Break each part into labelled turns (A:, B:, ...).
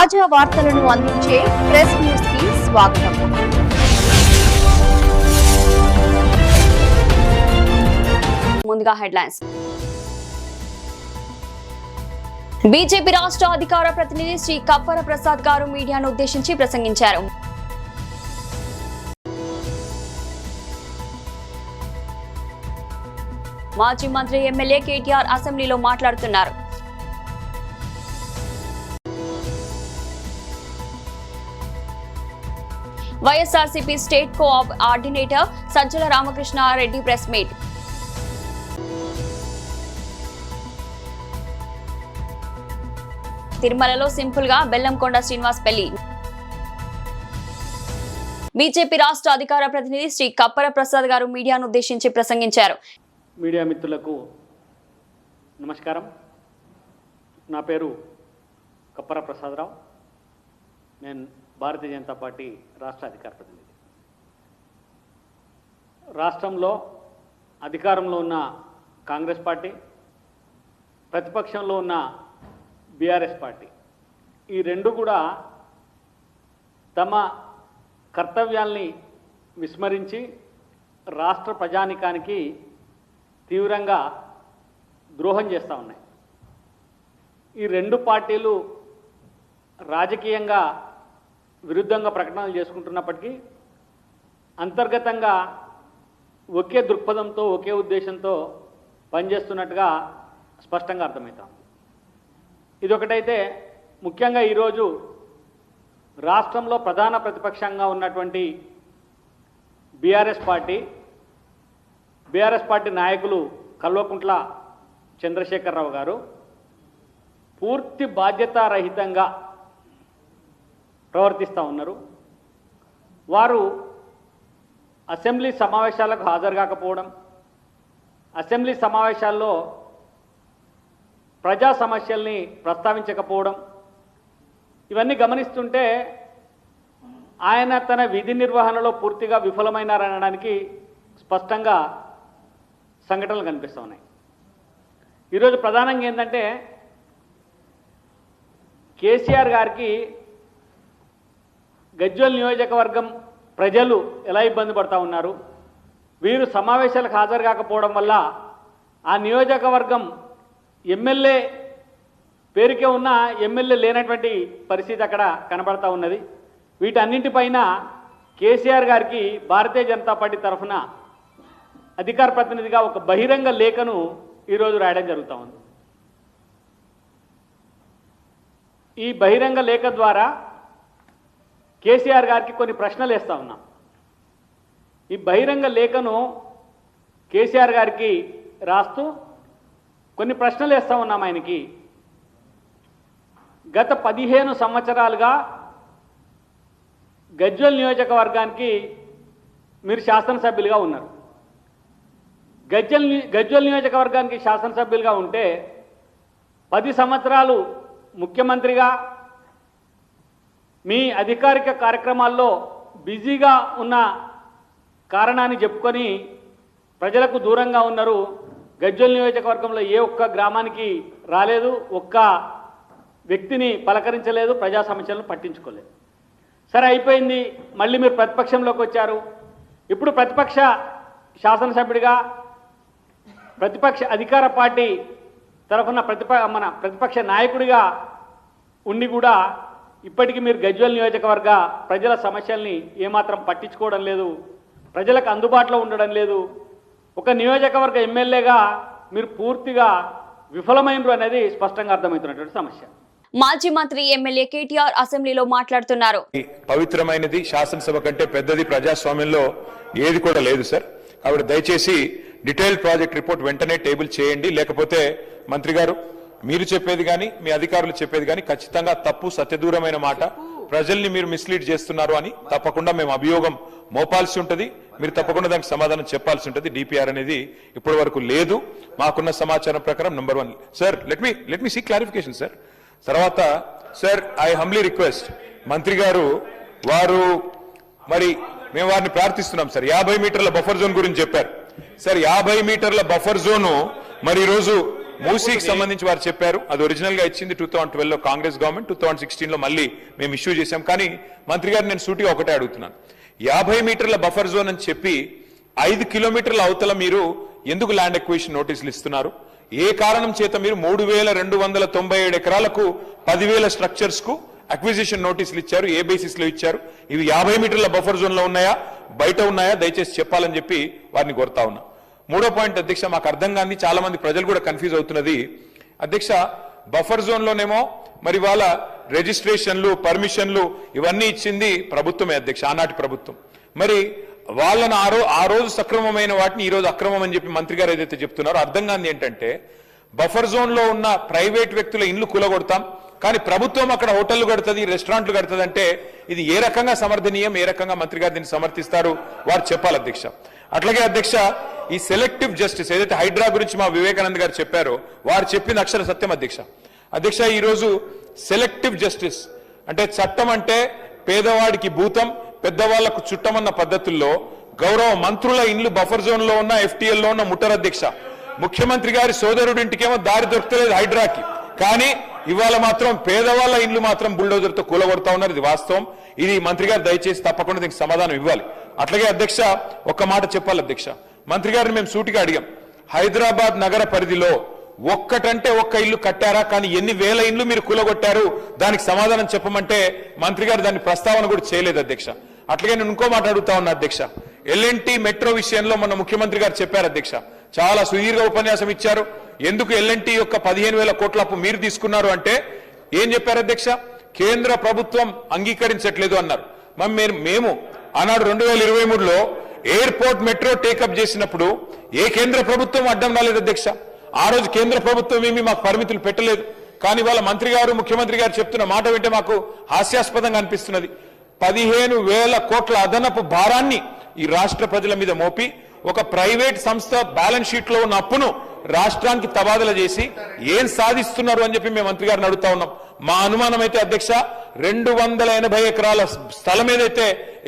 A: తాజా వార్తలను అందించే ప్రెస్ న్యూస్ కి స్వాగతం. ముందుగా హెడ్లైన్స్. బీజేపీ రాష్ట్ర అధికార ప్రతినిధి శ్రీ కప్పర ప్రసాద్ గారు మీడియాను ఉద్దేశించి ప్రసంగించారు. మాజీ మంత్రి ఎమ్మెల్యే కేటీఆర్ అసెంబ్లీలో మాట్లాడుతున్నారు. YSRCP state coordinator Sajjala Ramakrishna Reddy press meet. తిరుమలలో సింపుల్ గా బెల్లంకొండ శ్రీనివాస్ పెళ్లి. బీజేపీ రాష్ట్ర అధికార ప్రతినిధి శ్రీ కప్పర ప్రసాద్ గారు మీడియాను ఉద్దేశించి ప్రసంగించారు.
B: మీడియా మిత్రులకు నమస్కారం. నా పేరు కప్పర ప్రసాదరావు. నేను భారతీయ జనతా పార్టీ రాష్ట్ర అధికార ప్రతినిధి. రాష్ట్రంలో అధికారంలో ఉన్న కాంగ్రెస్ పార్టీ, ప్రతిపక్షంలో ఉన్న బీఆర్ఎస్ పార్టీ, ఈ రెండు కూడా తమ కర్తవ్యాల్ని విస్మరించి రాష్ట్ర ప్రజానికానికి తీవ్రంగా ద్రోహం చేస్తూ ఉన్నాయి. ఈ రెండు పార్టీలు రాజకీయంగా విరుద్ధంగా ప్రకటనలు చేసుకుంటున్నప్పటికీ అంతర్గతంగా ఒకే దృక్పథంతో ఒకే ఉద్దేశంతో పనిచేస్తున్నట్టుగా స్పష్టంగా అర్థమవుతాం. ఇదొకటైతే ముఖ్యంగా ఈరోజు రాష్ట్రంలో ప్రధాన ప్రతిపక్షంగా ఉన్నటువంటి బీఆర్ఎస్ పార్టీ నాయకులు కల్వకుంట్ల చంద్రశేఖరరావు గారు పూర్తి బాధ్యతారహితంగా ప్రవర్తిస్తూ ఉన్నారు. వారు అసెంబ్లీ సమావేశాలకు హాజరు కాకపోవడం, అసెంబ్లీ సమావేశాల్లో ప్రజా సమస్యల్ని ప్రస్తావించకపోవడం, ఇవన్నీ గమనిస్తుంటే ఆయన తన విధి నిర్వహణలో పూర్తిగా విఫలమైనారనడానికి స్పష్టంగా సంఘటనలు కనిపిస్తూ ఉన్నాయి. ఈరోజు ప్రధానంగా ఏంటంటే కేసీఆర్ గారికి గజ్వేల్ నియోజకవర్గం ప్రజలు ఎలా ఇబ్బంది పడుతూ ఉన్నారు, వీరు సమావేశాలకు హాజరు కాకపోవడం వల్ల ఆ నియోజకవర్గం ఎమ్మెల్యే పేరుకే ఉన్న ఎమ్మెల్యే లేనటువంటి పరిస్థితి అక్కడ కనబడతా ఉన్నది. వీటన్నింటిపైన కేసీఆర్ గారికి భారతీయ జనతా పార్టీ తరఫున అధికార ప్రతినిధిగా ఒక బహిరంగ లేఖను ఈరోజు రాయడం జరుగుతూ ఉంది. ఈ బహిరంగ లేఖ ద్వారా కేసీఆర్ గారికి కొన్ని ప్రశ్నలు వేస్తూ ఉన్నాం. ఈ బహిరంగ లేఖను కేసీఆర్ గారికి రాస్తూ కొన్ని ప్రశ్నలు వేస్తూ ఉన్నాం ఆయనకి. గత 15 సంవత్సరాలుగా గజ్వేల్ నియోజకవర్గానికి మీరు శాసనసభ్యులుగా ఉన్నారు. గజ్వేల్ నియోజకవర్గానికి శాసనసభ్యులుగా ఉంటే 10 సంవత్సరాలు ముఖ్యమంత్రిగా మీ అధికారిక కార్యక్రమాల్లో బిజీగా ఉన్న కారణాన్ని చెప్పుకొని ప్రజలకు దూరంగా ఉన్నారు. గజ్వేల్ నియోజకవర్గంలో ఏ ఒక్క గ్రామానికి రాలేదు, ఒక్క వ్యక్తిని పలకరించలేదు, ప్రజా సమస్యలను పట్టించుకోలేదు. సరే అయిపోయింది, మళ్ళీ మీరు ప్రతిపక్షంలోకి వచ్చారు. ఇప్పుడు ప్రతిపక్ష శాసనసభ్యుడిగా ప్రతిపక్ష అధికార పార్టీ తరఫున ప్రతిపక్ష నాయకుడిగా ఉండి కూడా ఇప్పటికీ మీరు గజ్వేల్ నియోజకవర్గ ప్రజల సమస్యల్ని ఏమాత్రం పట్టించుకోవడం లేదు, ప్రజలకు అందుబాటులో ఉండడం లేదు. ఒక నియోజకవర్గ ఎమ్మెల్యేగా మీరు పూర్తిగా విఫలమైనరు అనేది స్పష్టంగా అర్థమవుతున్నటువంటి సమస్య.
A: మాజీ మంత్రి ఎమ్మెల్యే కేటీఆర్ అసెంబ్లీలో మాట్లాడుతున్నారు.
C: పవిత్రమైనది శాసనసభ కంటే పెద్దది ప్రజాస్వామ్యంలో ఏది కూడా లేదు సార్. కాబట్టి దయచేసి డీటెయిల్ ప్రాజెక్ట్ రిపోర్ట్ వెంటనే టేబుల్ చేయండి. లేకపోతే మంత్రి గారు మీరు చెప్పేది కానీ మీ అధికారులు చెప్పేది కానీ ఖచ్చితంగా తప్పు, సత్యదూరమైన మాట, ప్రజల్ని మీరు మిస్లీడ్ చేస్తున్నారు అని తప్పకుండా మేము అభియోగం మోపాల్సి ఉంటుంది. మీరు తప్పకుండా దానికి సమాధానం చెప్పాల్సి ఉంటుంది. డిపిఆర్ అనేది ఇప్పటి వరకు లేదు. మాకున్న సమాచారం ప్రకారం number 1 sir let me see clarification sir. తర్వాత సార్ ఐ హంబ్లీ రిక్వెస్ట్ మంత్రి గారు వారు మరి మేము వారిని ప్రార్థిస్తున్నాం సార్. 50 మీటర్ల బఫర్ జోన్ గురించి చెప్పారు సార్. 50 మీటర్ల బఫర్ జోను మరి ఈరోజు మూసీకి సంబంధించి వారు చెప్పారు, అది ఒరిజినల్ గా ఇచ్చింది 2012లో కాంగ్రెస్ గవర్నమెంట్, 2016లో మళ్ళీ మేము ఇష్యూ చేశాం. కానీ మంత్రి గారు నేను సూటిగా ఒకటే అడుగుతున్నాను, 50 మీటర్ల బఫర్ జోన్ అని చెప్పి 5 కిలోమీటర్ల అవతల మీరు ఎందుకు ల్యాండ్ ఎక్విజిషన్ నోటీసులు ఇస్తున్నారు? ఏ కారణం చేత మీరు 3297 ఎకరాలకు 10,000 స్ట్రక్చర్స్ కు అక్విజిషన్ నోటీసులు ఇచ్చారు? ఏ బేసిస్ లో ఇచ్చారు? ఇవి 50 మీటర్ల బఫర్ జోన్ లో ఉన్నాయా, బయట ఉన్నాయా? దయచేసి చెప్పాలని చెప్పి వారిని కోరుతా ఉన్నా. మూడో పాయింట్ అధ్యక్ష, మాకు అర్థం కాని, చాలా మంది ప్రజలు కూడా కన్ఫ్యూజ్ అవుతున్నది అధ్యక్ష. బఫర్ జోన్ లోనేమో మరి వాళ్ళ రిజిస్ట్రేషన్లు, పర్మిషన్లు ఇవన్నీ ఇచ్చింది ప్రభుత్వమే అధ్యక్ష, ఆనాటి ప్రభుత్వం. మరి వాళ్ళని ఆ రోజు సక్రమమైన వాటిని ఈ రోజు అక్రమం అని చెప్పి మంత్రి గారు ఏదైతే చెప్తున్నారో అర్థం కాని ఏంటంటే, బఫర్ జోన్ లో ఉన్న ప్రైవేట్ వ్యక్తుల ఇండ్లు కూలగొడతాం, కానీ ప్రభుత్వం అక్కడ హోటళ్లు కడుతుంది, రెస్టారెంట్లు కడుతుంది అంటే ఇది ఏ రకంగా సమర్థనీయం? ఏ రకంగా మంత్రి గారు దీన్ని సమర్థిస్తారు? వారు చెప్పాలి అధ్యక్ష. అట్లాగే అధ్యక్ష, ఈ సెలెక్టివ్ జస్టిస్ ఏదైతే హైడ్రా గురించి మా వివేకానంద్ గారు చెప్పారో వారు చెప్పింది అక్షర సత్యం అధ్యక్ష. అధ్యక్ష, ఈ రోజు సెలెక్టివ్ జస్టిస్ అంటే చట్టం అంటే పేదవాడికి భూతం, పెద్దవాళ్లకు చుట్టమన్న పద్ధతుల్లో గౌరవ మంత్రుల ఇండ్లు బఫర్ జోన్ లో ఉన్న, FTL లో ఉన్న ముట్టరు అధ్యక్ష. ముఖ్యమంత్రి గారి సోదరుడింటికేమో దారి దొరకలేదు హైడ్రాకి, కానీ ఇవాళ మాత్రం పేదవాళ్ల ఇండ్లు మాత్రం బుల్డోజర్ తో కూలగొడతా ఉన్నారు. ఇది వాస్తవం. ఇది మంత్రి గారు దయచేసి తప్పకుండా దీనికి సమాధానం ఇవ్వాలి. అట్లాగే అధ్యక్ష, ఒక్క మాట చెప్పాలి అధ్యక్ష, మంత్రి గారిని మేము సూటిగా అడిగాం, హైదరాబాద్ నగర పరిధిలో ఒక్కటంటే ఒక్క ఇల్లు కట్టారా, కానీ ఎన్ని వేల ఇండ్లు మీరు కూలగొట్టారు దానికి సమాధానం చెప్పమంటే మంత్రి గారు దాని ప్రస్తావన కూడా చేయలేదు అధ్యక్ష. అట్లాగే నేను ఇంకో మాట అడుగుతా ఉన్నా అధ్యక్ష, LNT మెట్రో విషయంలో మొన్న ముఖ్యమంత్రి గారు చెప్పారు అధ్యక్ష, చాలా సుదీర్ఘ ఉపన్యాసం ఇచ్చారు. ఎందుకు LNT యొక్క 15,000 కోట్ల అప్పు మీరు తీసుకున్నారు అంటే ఏం చెప్పారు అధ్యక్ష? కేంద్ర ప్రభుత్వం అంగీకరించట్లేదు అన్నారు. మేము ఆనాడు 2023లో ఎయిర్పోర్ట్ మెట్రో టేకప్ చేసినప్పుడు ఏ కేంద్ర ప్రభుత్వం అడ్డం రాలేదు అధ్యక్ష. ఆ రోజు కేంద్ర ప్రభుత్వం ఏమీ మాకు పరిమితులు పెట్టలేదు. కానీ వాళ్ళ మంత్రి గారు, ముఖ్యమంత్రి గారు చెప్తున్న మాట వింటే మాకు హాస్యాస్పదంగా అనిపిస్తున్నది. 15,000 కోట్ల అదనపు భారాన్ని ఈ రాష్ట్ర ప్రజల మీద మోపి ఒక ప్రైవేట్ సంస్థ బ్యాలెన్స్ షీట్ లో ఉన్న అప్పును రాష్ట్రానికి తబాదల చేసి ఏం సాధిస్తున్నారు అని చెప్పి మేము మంత్రి గారిని అడుగుతా ఉన్నాం. మా అనుమానం అయితే అధ్యక్ష, 280 ఎకరాల స్థలం ఏదైతే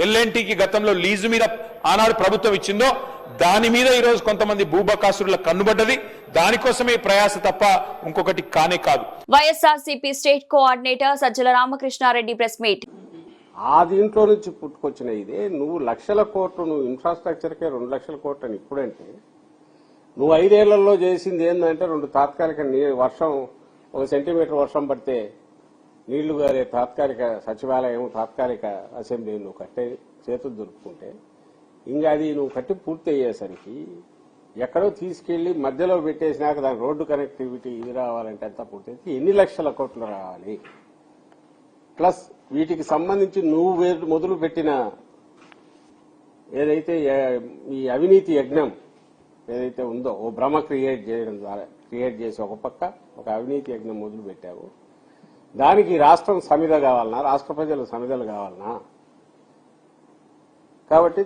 C: LNTకి గతంలో లీజు మీద ఆనాడు ప్రభుత్వం ఇచ్చిందో దాని మీద ఈ రోజు కొంతమంది భూబకాసురుల కన్నుబడ్డది. దానికోసమే ప్రయాస తప్ప ఇంకొకటి కానే కాదు.
A: YSRCP state coordinator Sajjala Ramakrishna Reddy press meet.
D: ఆ దీంట్లో నుంచి పుట్టుకొచ్చిన ఇదే నువ్వు లక్షల కోట్లు, నువ్వు ఇన్ఫ్రాస్ట్రక్చర్కే 2 లక్షల కోట్లు అని ఇప్పుడంటే, నువ్వు 5 ఏళ్లలో చేసింది ఏంటంటే 2 తాత్కాలిక వర్షం, 1 సెంటీమీటర్ వర్షం పడితే నీళ్లు గారే తాత్కాలిక సచివాలయం, తాత్కాలిక అసెంబ్లీ నువ్వు కట్టే చేతులు దొరుకుతుంటే, ఇంకా అది నువ్వు కట్టి పూర్తి అయ్యేసరికి ఎక్కడో తీసుకెళ్లి మధ్యలో పెట్టేసినాక దాని రోడ్డు కనెక్టివిటీ ఇది రావాలంటే అంతా పూర్తి ఎన్ని లక్షల కోట్లు రావాలి? ప్లస్ వీటికి సంబంధించి నువ్వు మొదలు పెట్టిన ఏదైతే ఈ అవినీతి యజ్ఞం ఏదైతే ఉందో, ఓ భ్రమ క్రియేట్ చేసి ఒక పక్క ఒక అవినీతి యజ్ఞం మొదలు పెట్టావు. దానికి రాష్ట్రం సమిధ కావాలన్నా, రాష్ట్ర ప్రజలు సమిధలు కావాలన్నా? కాబట్టి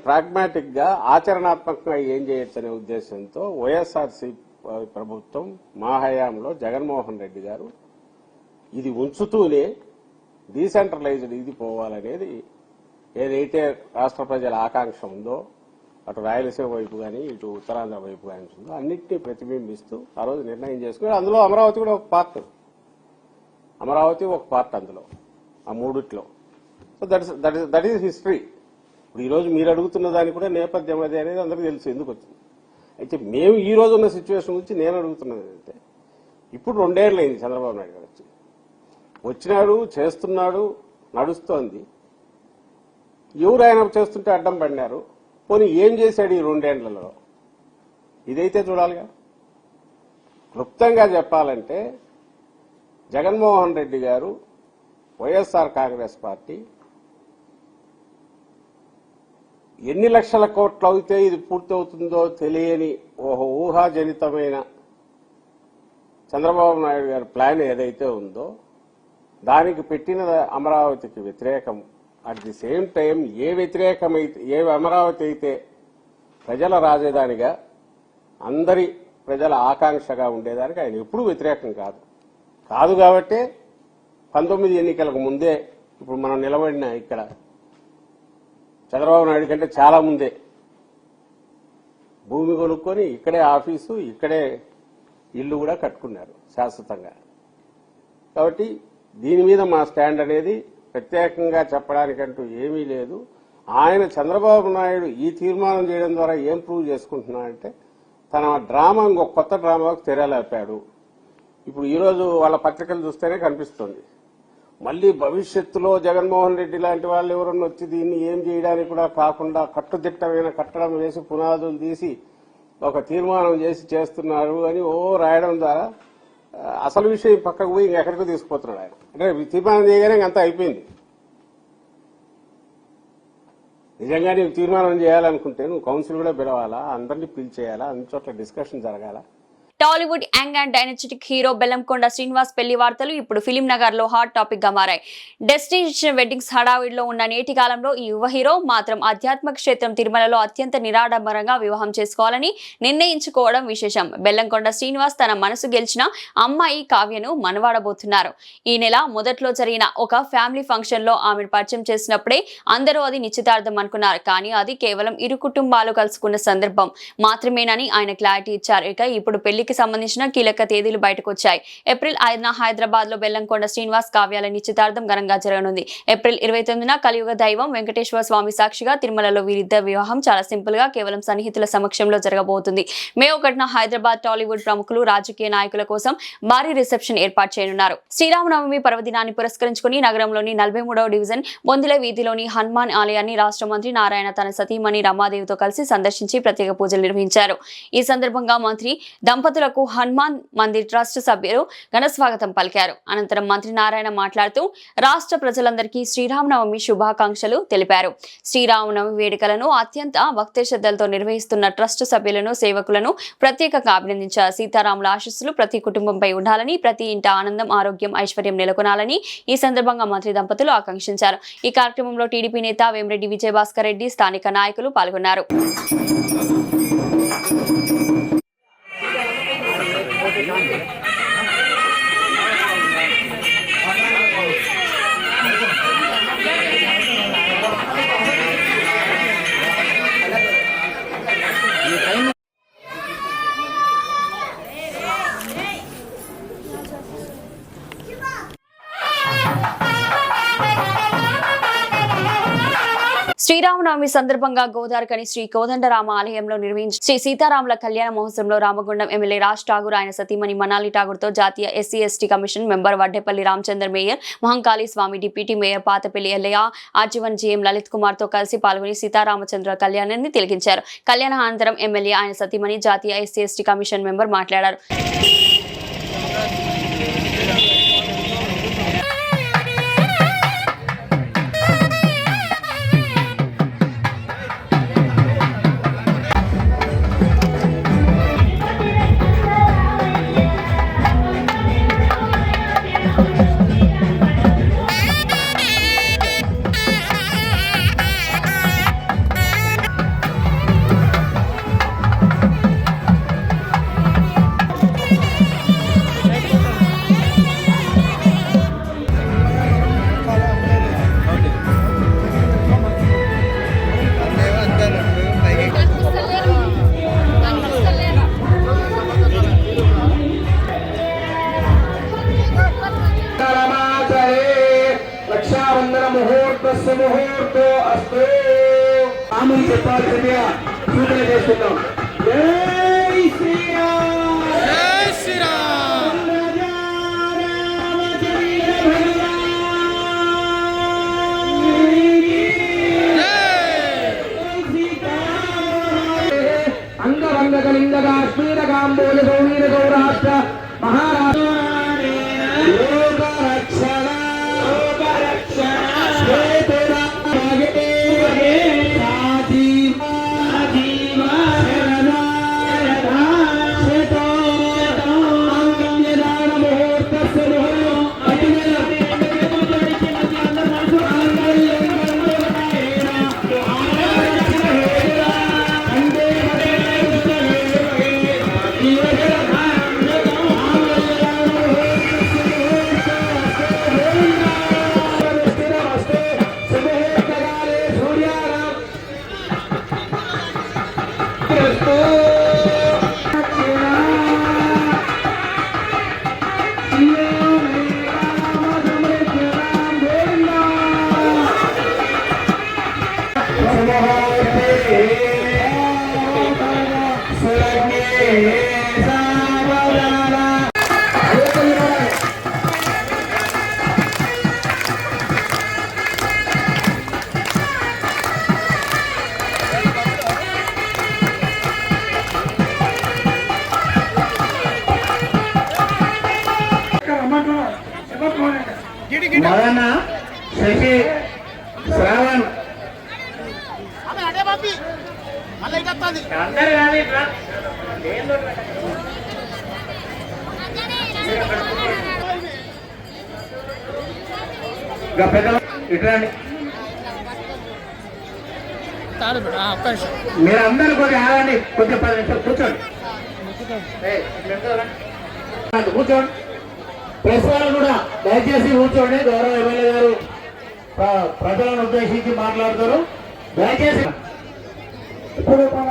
D: ప్రాగ్మాటిక్ గా ఆచరణాత్మకంగా ఏం చేయొచ్చు అనే ఉద్దేశంతో వైఎస్ఆర్సీ ప్రభుత్వం మా హయాంలో జగన్మోహన్ రెడ్డి గారు ఇది ఉంచుతూనే డీసెంట్రలైజ్డ్ ఇది పోవాలనేది ఏదైతే రాష్ట్ర ప్రజల ఆకాంక్ష ఉందో, అటు రాయలసీమ వైపు కానీ ఇటు ఉత్తరాంధ్ర వైపు కానీ ఉందో అన్నింటినీ ప్రతిబింబిస్తూ ఆ రోజు నిర్ణయం చేసుకుని, అందులో అమరావతి కూడా ఒక పార్ట్, అమరావతి ఒక పార్ట్ అందులో, ఆ మూడిట్లో. So that is history. ఇప్పుడు ఈరోజు మీరు అడుగుతున్న దానికి కూడా నేపథ్యం అదే అనేది అందరికీ తెలుసు ఎందుకు వచ్చింది. అయితే మేము ఈ రోజు ఉన్న సిచ్యువేషన్ గురించి నేను అడుగుతున్నది ఏంటంటే, ఇప్పుడు 2 ఏళ్ళు అయింది చంద్రబాబు నాయుడు గారు వచ్చినాడు, చేస్తున్నాడు, నడుస్తోంది. ఎవరు ఆయన చేస్తుంటే అడ్డం పడినారు? పోనీ ఏం చేశాడు ఈ 2 ఏళ్లలో? ఇదైతే చూడాలిగా. క్లుప్తంగా చెప్పాలంటే జగన్మోహన్ రెడ్డి గారు, వైఎస్ఆర్ కాంగ్రెస్ పార్టీ ఎన్ని లక్షల కోట్లు అయితే ఇది పూర్తవుతుందో తెలియని ఓహో ఊహాజనితమైన చంద్రబాబు నాయుడు గారి ప్లాన్ ఏదైతే ఉందో దానికి పెట్టిన అమరావతికి వ్యతిరేకం, అట్ ది సేమ్ టైం ఏ అమరావతి అయితే ప్రజల రాజధానిగా, అందరి ప్రజల ఆకాంక్షగా ఉండేదానికి ఆయన ఎప్పుడూ వ్యతిరేకం కాదు కాబట్టి 19 ఎన్నికలకు ముందే ఇప్పుడు మనం నిలబడిన ఇక్కడ చంద్రబాబు నాయుడు కంటే చాలా ముందే భూమి కొనుక్కొని ఇక్కడే ఆఫీసు, ఇక్కడే ఇల్లు కూడా కట్టుకున్నారు శాశ్వతంగా. కాబట్టి దీని మీద మా స్టాండ్ అనేది ప్రత్యేకంగా చెప్పడానికంటూ ఏమీ లేదు. ఆయన చంద్రబాబు నాయుడు ఈ తీర్మానం చేయడం ద్వారా ఏం ప్రూవ్ చేసుకుంటున్నాడంటే తన డ్రామా ఇంకొక కొత్త డ్రామాకు తెరలేపాడు. ఇప్పుడు ఈరోజు వాళ్ళ పత్రికలు చూస్తేనే కనిపిస్తుంది. మళ్లీ భవిష్యత్తులో జగన్మోహన్ రెడ్డి లాంటి వాళ్ళు ఎవరన్నా వచ్చి దీన్ని ఏం చేయడానికి కూడా కాకుండా కట్టుదిట్టమైన కట్టడం వేసి పునాదులు తీసి ఒక తీర్మానం చేసి చేస్తున్నారు అని రాయడం ద్వారా అసలు విషయం పక్కకు పోయి ఇంకెక్కడికి తీసుకుపోతున్నాడు ఆయన. అంటే తీర్మానం చేయగానే అంతా అయిపోయింది. నిజంగా నువ్వు తీర్మానం చేయాలనుకుంటే నువ్వు కౌన్సిల్ కూడా పిలవాలా, అందరినీ పిలిచేయాలా, అన్ని చోట్ల డిస్కషన్ జరగాల.
A: Tollywood young and dynastic hero Bellamkonda Srinivas పెళ్లి వార్తలు ఇప్పుడు ఫిలిం నగర్ లో హాట్ టాపిక్ గా మారాయి. డెస్టినేషన్ వెడ్డింగ్స్ హడావిడిలో ఉన్న నేటి కాలంలో ఈ యువ హీరో మాత్రం ఆధ్యాత్మిక క్షేత్రం తిరుమలలో అత్యంత నిరాడంబరంగా వివాహం చేసుకోవాలని నిర్ణయించుకోవడం విశేషం. బెల్లంకొండ శ్రీనివాస్ తన మనసు గెలిచిన అమ్మాయి కావ్యను మనవాడబోతున్నారు. ఈ నెల మొదట్లో జరిగిన ఒక ఫ్యామిలీ ఫంక్షన్ లో ఆమెను పరిచయం చేసినప్పుడే అందరూ అది నిశ్చితార్థం అనుకున్నారు. కానీ అది కేవలం ఇరు కుటుంబాలు కలుసుకున్న సందర్భం మాత్రమేనని ఆయన క్లారిటీ ఇచ్చారు. ఇక ఇప్పుడు పెళ్లికి సంబంధించిన కీలక తేదీలు బయటకు వచ్చాయి. ఏప్రిల్ 5న హైదరాబాద్ లో బెల్లంకొండ శ్రీనివాస్ కావ్యాల నిశ్చితార్థం ఘనంగా జరగనుంది. ఏప్రిల్ 29న కలియుగ దైవం వెంకటేశ్వర స్వామి సాక్షిగా తిరుమలలో వీరిద్దరి వివాహం చాలా సింపుల్ గా కేవలం సన్నిహితుల సమక్షంలో జరగబోతుంది. మే 1న హైదరాబాద్ టాలీవుడ్ ప్రముఖులు రాజకీయ నాయకుల కోసం భారీ రిసెప్షన్ ఏర్పాటు చేయనున్నారు. శ్రీరామనవమి పర్వదినాన్ని పురస్కరించుకుని నగరంలోని 43వ డివిజన్ బొందిల వీధిలోని హనుమాన్ ఆలయాన్ని రాష్ట్ర మంత్రి నారాయణ తన సతీమణి రమాదేవితో కలిసి సందర్శించి ప్రత్యేక పూజలు నిర్వహించారు. ఈ సందర్భంగా మంత్రి దంపతులకు హనుమాన్ మందిర్ ట్రస్ట్ సభ్యులు ఘన స్వాగతం పలికారు. అనంతరం మంత్రి నారాయణ మాట్లాడుతూ రాష్ట్ర ప్రజలందరికీ శ్రీరామనవమి శుభాకాంక్షలు తెలిపారు. శ్రీరామనవమి వేడుకలను అత్యంత భక్తి శ్రద్ధలతో నిర్వహిస్తున్న ట్రస్ట్ సభ్యులను, సేవకులను ప్రత్యేకంగా అభినందించారు. సీతారాముల ఆశీస్సులు ప్రతి కుటుంబంపై ఉండాలని, ప్రతి ఇంట ఆనందం, ఆరోగ్యం, ఐశ్వర్యం నెలకొనాలని ఈ సందర్భంగా మంత్రి దంపతులు ఆకాంక్షించారు. ఈ కార్యక్రమంలో టీడీపీ నేత వేమిరెడ్డి విజయభాస్కర్ రెడ్డి, స్థానిక నాయకులు పాల్గొన్నారు. శ్రీరామనవమి సందర్భంగా గోదావరికని శ్రీ కోదండరామ ఆలయంలో నిర్వహించి శ్రీ సీతారాముల కళ్యాణ మహోత్సవంలో రామగుండం ఎమ్మెల్యే రాజ్ ఠాగూర్, ఆయన సతీమణి మనాలి ఠాగూర్ తో జాతీయ SC ST commission member Vaddepalli Ramachandar, mayor Mahankali Swamy, deputy mayor Patapalli Yellaiah, Ajeevan GM Lalith Kumar తో కలిసి పాల్గొని సీతారామచంద్ర కళ్యాణాన్ని తిలకించారు. కళ్యాణ అనంతరం ఎమ్మెల్యే, ఆయన సతీమణి, జాతీయ ఎస్సీ/ఎస్టీ కమిషన్ మెంబర్ మాట్లాడారు.
E: ముహూర్తో అస్తు రాముని చెప్పాల్సిందిగా సూచన చేస్తున్నాం. జై శ్రీరామ్, జై శ్రీరామ్. అంగవంగకలింగగా శ్రీరకాంబోల గౌరీర గౌరాష్ట్ర మహారాష్ట్ర మదన్న, శశి, శ్రావణ్ అందరు కానీ ఇట్లా. ఇంకా పెద్ద ఇట్రండి. మీరందరూ కొద్దిగా ఆగండి, కొద్దిగా 10 నిమిషాలు కూర్చోండి. కూర్చోండి. ప్రెస్ వాళ్ళు కూడా దయచేసి కూర్చోండి. గౌరవ ఎమ్మెల్యే గారు ప్రజలను ఉద్దేశించి మాట్లాడతారు. దయచేసి ఇప్పుడు మన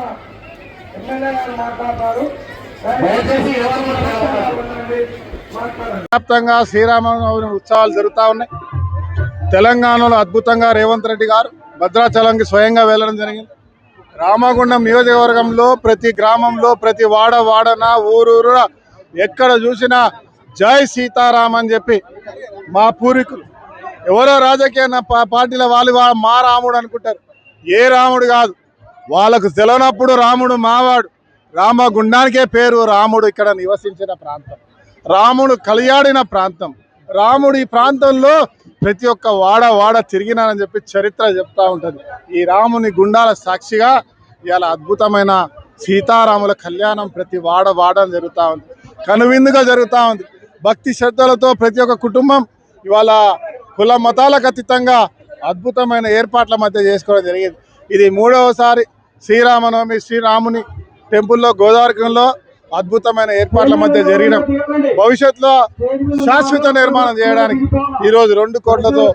E: ఎమ్మెల్యే గారు మాట్లాడతారు. దయచేసి ఎవరు మాట్లాడాలి?
F: వ్యాప్తంగా శ్రీరామనవమి ఉత్సవాలు జరుగుతూ ఉన్నాయి. తెలంగాణలో అద్భుతంగా రేవంత్ రెడ్డి గారు భద్రాచలంకి స్వయంగా వెళ్ళడం జరిగింది. రామగుండం నియోజకవర్గంలో ప్రతి గ్రామంలో, ప్రతి వాడన, ఊరూరు ఎక్కడ చూసినా జై సీతారాం అని చెప్పి మా పూర్వీకులు ఎవరో రాజకీయ పార్టీల వాళ్ళు మా రాముడు అనుకుంటారు. ఏ రాముడు కాదు, వాళ్ళకు తెలవనప్పుడు రాముడు మావాడు. రామగుండానికే పేరు రాముడు. ఇక్కడ నివసించిన ప్రాంతం, రాముడు కలియాడిన ప్రాంతం. రాముడు ఈ ప్రాంతంలో ప్రతి ఒక్క వాడ తిరిగినానని చెప్పి చరిత్ర చెప్తా ఉంటుంది. ఈ రాముని గుండాల సాక్షిగా ఇవాళ అద్భుతమైన సీతారాముల కళ్యాణం ప్రతి వాడ జరుగుతూ ఉంది. కనువిందుగా జరుగుతూ ఉంది. భక్తి శ్రద్ధలతో ప్రతి ఒక్క కుటుంబం ఇవాళ కుల మతాలకు అతీతంగా అద్భుతమైన ఏర్పాట్ల మధ్య చేసుకోవడం జరిగింది. ఇది 3వసారి శ్రీరామనవమి శ్రీరాముని టెంపుల్లో గోదావరిలో అద్భుతమైన ఏర్పాట్ల మధ్య జరిగిన భవిష్యత్తులో శాశ్వత నిర్మాణం చేయడానికి ఈరోజు 2 కోట్లతో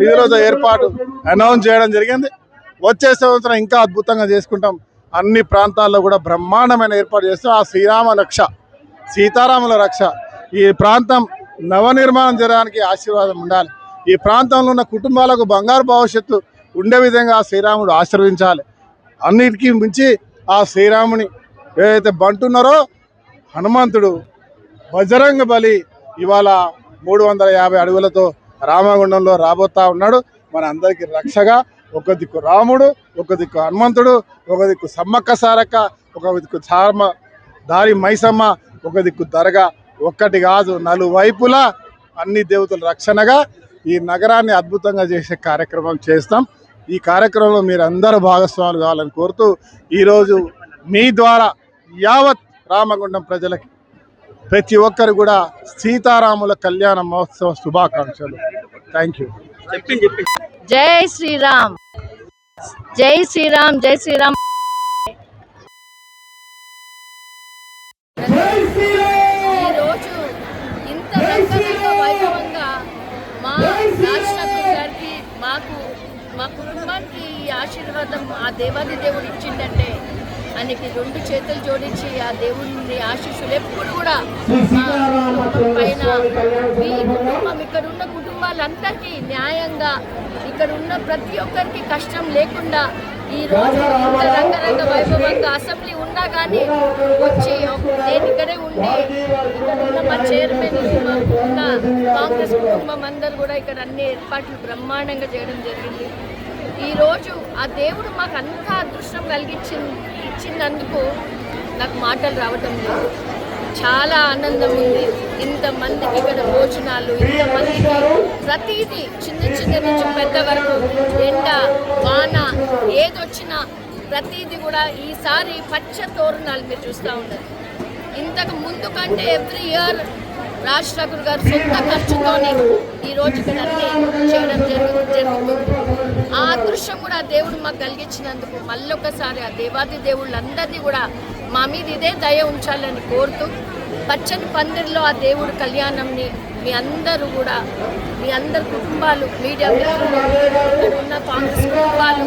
F: ఈరోజు ఏర్పాటు అనౌన్స్ చేయడం జరిగింది. వచ్చే సంవత్సరం ఇంకా అద్భుతంగా చేసుకుంటాం. అన్ని ప్రాంతాల్లో కూడా బ్రహ్మాండమైన ఏర్పాటు చేస్తాం. ఆ శ్రీరామ రక్ష, సీతారాముల రక్ష, ఈ ప్రాంతం నవనిర్మాణం చేయడానికి ఆశీర్వాదం ఉండాలి. ఈ ప్రాంతంలో ఉన్న కుటుంబాలకు బంగారు భవిష్యత్తు ఉండే విధంగా ఆ శ్రీరాముడు ఆశీర్వదించాలి. అన్నిటికీ మించి ఆ శ్రీరాముని ఏదైతే బంటున్నారో హనుమంతుడు బజరంగ బలి ఇవాళ 350 అడుగులతో రామగుండంలో రాబోతా ఉన్నాడు. మన అందరికీ రక్షగా ఒక దిక్కు రాముడు, ఒక దిక్కు హనుమంతుడు, ఒక దిక్కు సమ్మక్క సారక్క, ఒక దిక్కు చార్మ దారి మైసమ్మ, ఒక దిక్కు దర్గా. ఒక్కటి కాదు, నలువైపులా అన్ని దేవతల రక్షణగా ఈ నగరాన్ని అద్భుతంగా చేసే కార్యక్రమం చేస్తాం. ఈ కార్యక్రమంలో మీరు అందరూ భాగస్వాములు కావాలని కోరుతూ ఈరోజు మీ ద్వారా యావత్ రామగుండం ప్రజలకి ప్రతి ఒక్కరు కూడా సీతారాముల కళ్యాణ మహోత్సవ శుభాకాంక్షలు. Thank you.
G: జై శ్రీరామ్, జై శ్రీరామ్, జై శ్రీరామ్. ఈరోజు ఇంత రంగరంగ వైభవంగా మా రాష్ట్రపతి గారికి మా కుటుంబానికి ఈ ఆశీర్వాదం ఆ దేవాది దేవుడు ఇచ్చిందంటే ఆయనకి 2 చేతులు జోడించి ఆ దేవుని ఆశీస్సులు ఎప్పుడు కూడా పైన ఈ కుటుంబం, ఇక్కడ ఉన్న కుటుంబాలందరికీ న్యాయంగా, ఇక్కడ ఉన్న ప్రతి ఒక్కరికి కష్టం లేకుండా ఈ రోజు ఇంత రంగరంగ వైభవంగా అసెంబ్లీ ఉన్నా కానీ వచ్చి నేను ఇక్కడే ఉండి ఇక్కడ ఉన్న మా చైర్మన్, ఉన్న కాంగ్రెస్ కుటుంబం అందరూ కూడా ఇక్కడ అన్ని ఏర్పాట్లు బ్రహ్మాండంగా చేయడం జరిగింది. ఈరోజు ఆ దేవుడు మాకు అంత అదృష్టం ఇచ్చినందుకు నాకు మాటలు రావటం లేదు. చాలా ఆనందం ఉంది. ఇంతమందికి ఇక్కడ భోజనాలు, ఇంతమందికి ప్రతిదీ చిన్న నుంచి పెద్ద వరకు ఎండ వాన ఏదొచ్చినా ప్రతిదీ కూడా ఈసారి పచ్చ తోరణాలు మీరు చూస్తూ ఉంటారు. ఇంతకు ముందు కంటే ఎవ్రీ ఇయర్ రాజ్ ఠాకూర్ గారు సొంత ఖర్చుతోని ఈరోజు ఇక్కడ అన్నీ చేయడం జరుగుతుంది. ఆ అదృష్టం కూడా ఆ దేవుడు మాకు కలిగించినందుకు మళ్ళొకసారి ఆ దేవాది దేవుళ్ళందరినీ కూడా మా మీద ఇదే దయ ఉంచాలని కోరుతూ పచ్చని పందిరిలో ఆ దేవుడు కళ్యాణంని మీ అందరూ కూడా, మీ అందరి కుటుంబాలు, మీడియా మిత్రులు, ఇక్కడ ఉన్న కాంగ్రెస్ కుటుంబాలు,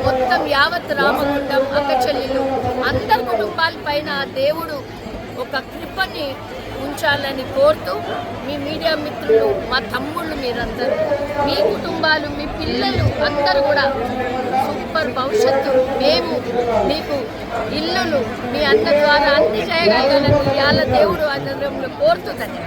G: మొత్తం యావత్ రామగుండం అక్క చెల్లెలు అందరి కుటుంబాల పైన దేవుడు ఒక కృపని ఉంచాలని కోరుతూ మీ మీడియా మిత్రులు, మా తమ్ముళ్ళు, మీరందరూ, మీ కుటుంబాలు, మీ పిల్లలు అందరూ కూడా సూపర్ భవిష్యత్తు, మేము మీకు ఇల్లులు మీ అన్న ద్వారా అన్ని చేయగలగాలని ఇవాళ దేవుడు సమాజంలో కోరుతుందని.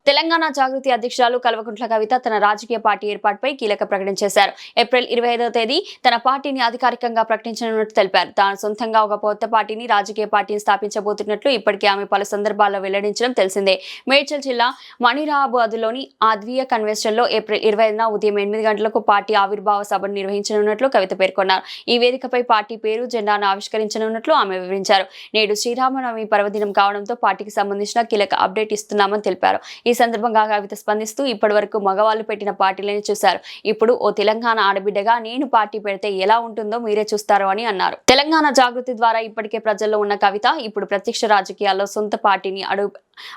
A: తెలంగాణ జాగృతి అధ్యక్షురాలు కల్వకుంట్ల కవిత తన రాజకీయ పార్టీ ఏర్పాటుపై కీలక ప్రకటన చేశారు. ఏప్రిల్ 25వ తేదీ తన పార్టీని అధికారికంగా ప్రకటించనున్నట్టు తెలిపారు. తాను సొంతంగా ఒక కొత్త పార్టీని రాజకీయ పార్టీని స్థాపించబోతున్నట్లు ఇప్పటికే ఆమె పలు సందర్భాల్లో వెల్లడించడం తెలిసిందే. మేడ్చల్ జిల్లా మణిరాబాద్లోని ఆద్వీయ కన్వెన్షన్ లో ఏప్రిల్ 25న ఉదయం 8 గంటలకు పార్టీ ఆవిర్భావ సభను నిర్వహించనున్నట్లు కవిత పేర్కొన్నారు. ఈ వేదికపై పార్టీ పేరు జెండాను ఆవిష్కరించనున్నట్లు ఆమె వివరించారు. నేడు శ్రీరామనవమి పర్వదినం కావడంతో పార్టీకి సంబంధించిన కీలక అప్డేట్ ఇస్తున్నామని తెలిపారు. ఈ సందర్భంగా కవిత స్పందిస్తూ ఇప్పటి వరకు మగవాళ్ళు పెట్టిన పార్టీలని చూశారు. ఇప్పుడు ఓ తెలంగాణ ఆడబిడ్డగా నేను పార్టీ పెడితే ఎలా ఉంటుందో మీరే చూస్తారు అని అన్నారు. తెలంగాణ జాగృతి ద్వారా ఇప్పటికే ప్రజల్లో ఉన్న కవిత ఇప్పుడు ప్రత్యక్ష రాజకీయాల్లో సొంత పార్టీని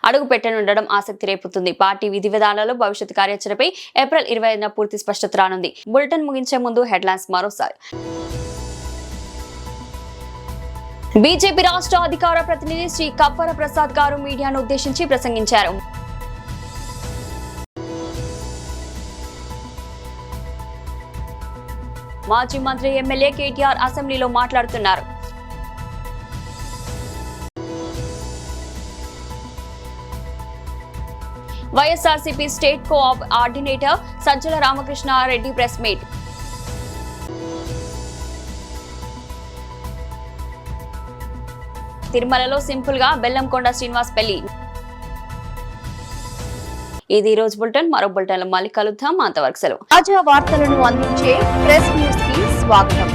A: అడుగు పెట్టనుండడం ఆసక్తి రేపుతుంది. పార్టీ విధి విధానాల్లో భవిష్యత్ కార్యాచరణపై ఏప్రిల్ 25న పూర్తి స్పష్టత రానుంది. బులెటిన్ ముగించే ముందు హెడ్లైన్స్ మరోసారి. బీజేపీ రాష్ట్ర అధికార ప్రతినిధి శ్రీ కప్పర ప్రసాద్ గారు మీడియాను ఉద్దేశించి ప్రసంగించారు. మాజీ మంత్రి ఎమ్మెల్యే కేటీఆర్ అసెంబ్లీలో మాట్లాడుతున్నారు. YSRCP state coordinator Sajjala Ramakrishna Reddy press meet. తిరుమలలో సింపుల్ గా బెల్లంకొండ శ్రీనివాస్ పెళ్లి. ఇది ఈ రోజు బులెటిన్. మరో బులెటిన్ లో మళ్ళీ కలుద్దాం. అంతవరకు సెలవు. తాజా వార్తలను అందించే ప్రెస్ న్యూస్ కి స్వాగతం.